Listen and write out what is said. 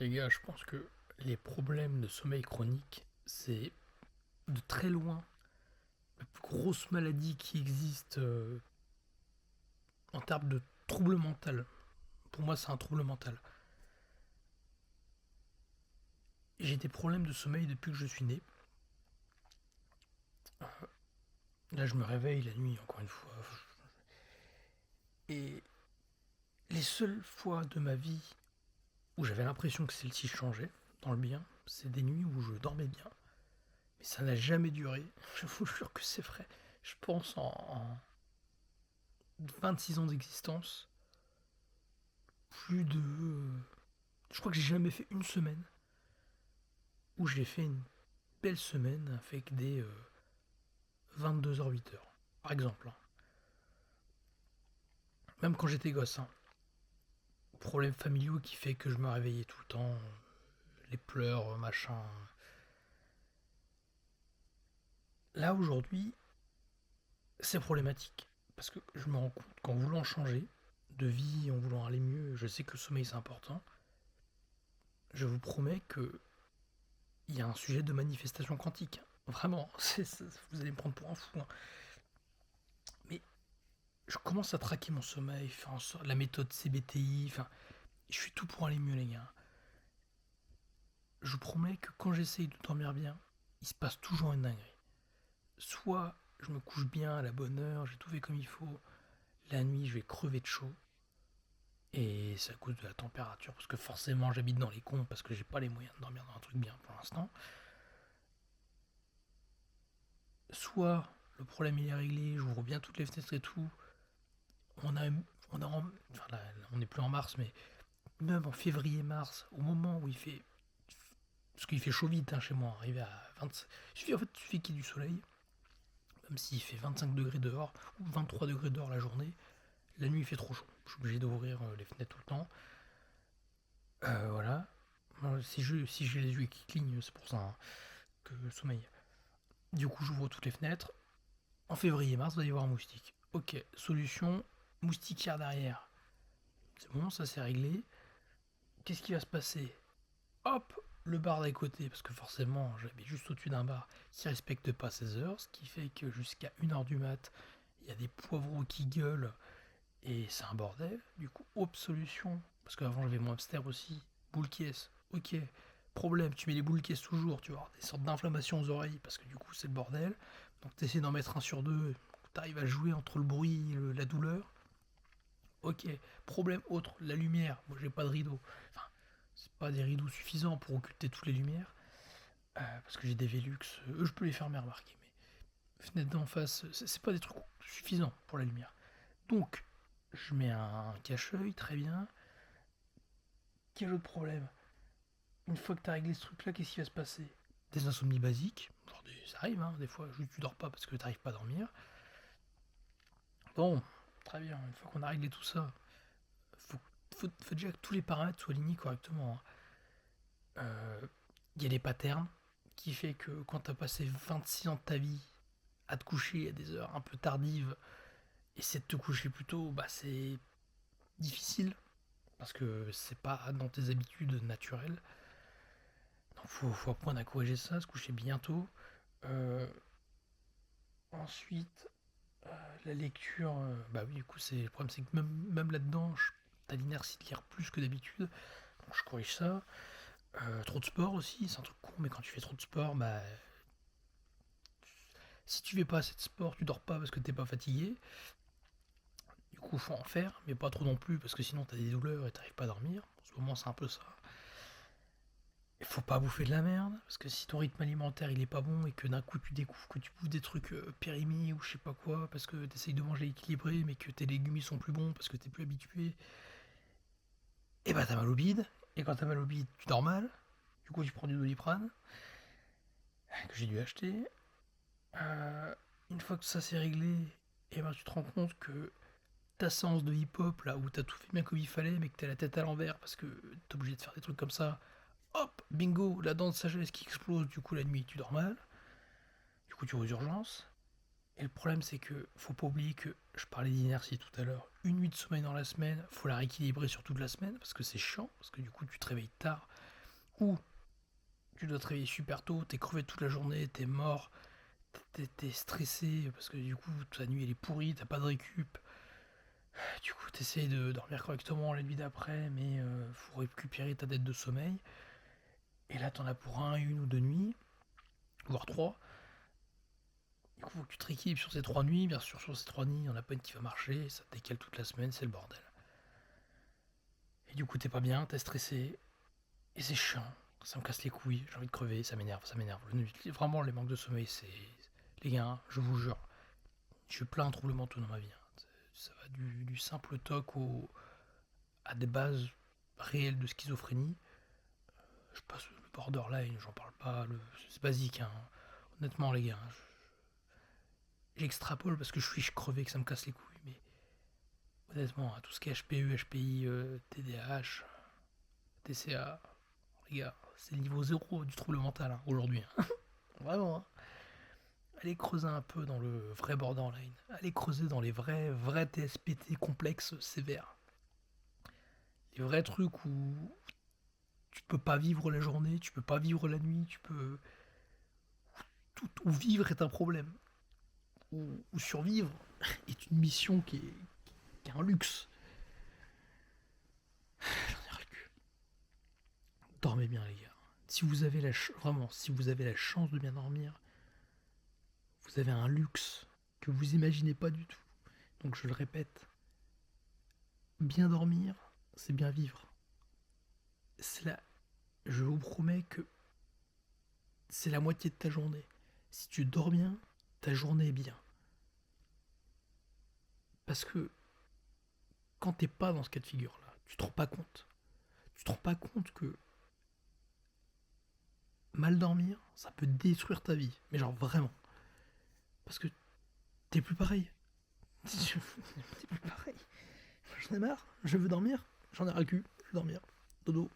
Les gars, je pense que les problèmes de sommeil chronique, c'est de très loin la plus grosse maladie qui existe en termes de trouble mental. Pour moi, c'est un trouble mental. J'ai des problèmes de sommeil depuis que je suis né. Là, je me réveille la nuit, encore une fois. Et les seules fois de ma vie où j'avais l'impression que celle-ci changeait, dans le bien, c'est des nuits où je dormais bien. Mais ça n'a jamais duré. Je vous jure que c'est vrai. Je pense en 26 ans d'existence, plus de je crois que j'ai jamais fait une semaine où j'ai fait une belle semaine avec des 22h, 8h, par exemple, hein. Même quand j'étais gosse, hein. Problèmes familiaux qui fait que je me réveillais tout le temps, les pleurs, machin. Là, aujourd'hui, c'est problématique. Parce que je me rends compte qu'en voulant changer de vie, en voulant aller mieux, je sais que le sommeil c'est important. Je vous promets que il y a un sujet de manifestation quantique. Vraiment, vous allez me prendre pour un fou, hein. Mais je commence à traquer mon sommeil, faire en sorte, la méthode CBTI, enfin, je fais tout pour aller mieux, les gars. Je vous promets que quand j'essaye de dormir bien, il se passe toujours une dinguerie. Soit je me couche bien à la bonne heure, j'ai tout fait comme il faut, la nuit je vais crever de chaud, et c'est à cause de la température, parce que forcément j'habite dans les cons, parce que j'ai pas les moyens de dormir dans un truc bien pour l'instant. Soit le problème il est réglé, j'ouvre bien toutes les fenêtres et tout, on a, on a enfin là, on n'est plus en mars, mais même en février-mars, au moment où il fait, parce qu'il fait chaud vite, hein, chez moi, arrivé à 20, il suffit qu'il y ait du soleil, même s'il fait 25 degrés dehors, ou 23 degrés dehors la journée, la nuit il fait trop chaud. Je suis obligé d'ouvrir les fenêtres tout le temps. Voilà. Si j'ai les yeux qui clignent, c'est pour ça, hein, que le sommeil. Du coup, j'ouvre toutes les fenêtres. En février-mars, il va y avoir un moustique. Ok, solution, moustiquaire derrière. C'est bon, ça c'est réglé. Qu'est-ce qui va se passer? Hop, le bar d'à côté, parce que forcément, j'habite juste au-dessus d'un bar qui respecte pas ses heures, ce qui fait que jusqu'à 1h du mat, il y a des poivreaux qui gueulent et c'est un bordel. Du coup, hop, solution. Parce qu'avant, j'avais mon hamster aussi. Boule caisse. Ok. Problème, tu mets les boules caisses toujours, tu vas avoir des sortes d'inflammations aux oreilles parce que du coup, c'est le bordel. Donc, tu essaies d'en mettre un sur deux. Tu arrives à jouer entre le bruit et la douleur. Ok. Problème autre, la lumière. Moi, j'ai pas de rideau. Enfin, c'est pas des rideaux suffisants pour occulter toutes les lumières. Parce que j'ai des Velux. Eux, je peux les fermer, remarquer. Mais fenêtre d'en face, c'est pas des trucs suffisants pour la lumière. Donc, je mets un cache-œil, très bien. Quel autre problème? Une fois que tu as réglé ce truc-là, qu'est-ce qui va se passer? Des insomnies basiques, genre ça arrive, hein, des fois, juste tu dors pas parce que tu n'arrives pas à dormir. Bon, très bien, une fois qu'on a réglé tout ça, faut, faut déjà que tous les paramètres soient alignés correctement, hein. Il y a des patterns qui fait que quand tu as passé 26 ans de ta vie à te coucher à des heures un peu tardives, et c'est de te coucher plus tôt, bah c'est difficile parce que c'est pas dans tes habitudes naturelles. Donc faut apprendre à corriger ça, se coucher bientôt. Euh, Ensuite, la lecture, bah oui, du coup, le problème, c'est que même là-dedans, t'as l'inertie de lire plus que d'habitude. Donc je corrige ça. Trop de sport aussi, c'est un truc con, mais quand tu fais trop de sport, bah si tu fais pas assez de sport, tu dors pas parce que t'es pas fatigué. Du coup, faut en faire, mais pas trop non plus parce que sinon t'as des douleurs et t'arrives pas à dormir. En ce moment, c'est un peu ça. Il faut pas bouffer de la merde, parce que si ton rythme alimentaire il est pas bon et que d'un coup tu découvres que tu bouffes des trucs périmés ou je sais pas quoi, parce que t'essayes de manger équilibré mais que tes légumes ils sont plus bons parce que t'es plus habitué, et bah t'as mal au bide, et quand t'as mal au bide tu dors mal, du coup tu prends du Doliprane, que j'ai dû acheter. Euh, une fois que ça c'est réglé, et ben tu te rends compte que ta séance de hip-hop là où t'as tout fait bien comme il fallait mais que t'as la tête à l'envers parce que t'es obligé de faire des trucs comme ça, hop, bingo, la dent de sagesse qui explose, du coup la nuit tu dors mal. Du coup, tu vas aux urgences. Et le problème, c'est que faut pas oublier que je parlais d'inertie tout à l'heure. Une nuit de sommeil dans la semaine, faut la rééquilibrer sur toute la semaine parce que c'est chiant. Parce que du coup, tu te réveilles tard. ou tu dois te réveiller super tôt, t'es crevé toute la journée, t'es mort, t'es stressé parce que du coup ta nuit elle est pourrie, t'as pas de récup. Du coup t'essayes de dormir correctement la nuit d'après, mais faut récupérer ta dette de sommeil. Et là t'en as pour une ou deux nuits, voire trois. Du coup faut que tu te rééquilibres sur ces trois nuits. Bien sûr sur ces trois nuits, il n'y en a pas une qui va marcher, ça te décale toute la semaine, c'est le bordel. Et du coup t'es pas bien, t'es stressé, et c'est chiant. Ça me casse les couilles, j'ai envie de crever, ça m'énerve, ça m'énerve. Vraiment les manques de sommeil, c'est... Les gars, je vous jure, j'ai eu plein de troubles mentaux dans ma vie, hein. Ça va du simple toc à des bases réelles de schizophrénie. Je passe le borderline, j'en parle pas, c'est basique, hein. Honnêtement les gars, j'extrapole parce que je suis crevé, que ça me casse les couilles, mais honnêtement, hein, tout ce qui est HPE, HPI, TDAH, TCA, les gars, c'est le niveau zéro du trouble mental, hein, aujourd'hui, hein. Vraiment, hein. Allez creuser un peu dans le vrai borderline. Allez creuser dans les vrais TSPT complexes sévères. Les vrais trucs où tu peux pas vivre la journée, tu peux pas vivre la nuit, tu peux... Où vivre est un problème. Où survivre est une mission qui est un luxe. J'en ai ras le cul. Dormez bien les gars. Si vous avez vraiment, si vous avez la chance de bien dormir, vous avez un luxe que vous imaginez pas du tout. Donc je le répète, bien dormir, c'est bien vivre. C'est la... Je vous promets que c'est la moitié de ta journée. Si tu dors bien, ta journée est bien. Parce que quand t'es pas dans ce cas de figure-là, tu te rends pas compte. Tu te rends pas compte que mal dormir, ça peut détruire ta vie. Mais genre vraiment. Parce que t'es plus pareil. T'es plus pareil. J'en ai marre, je veux dormir. J'en ai ras le cul, je veux dormir. Dodo.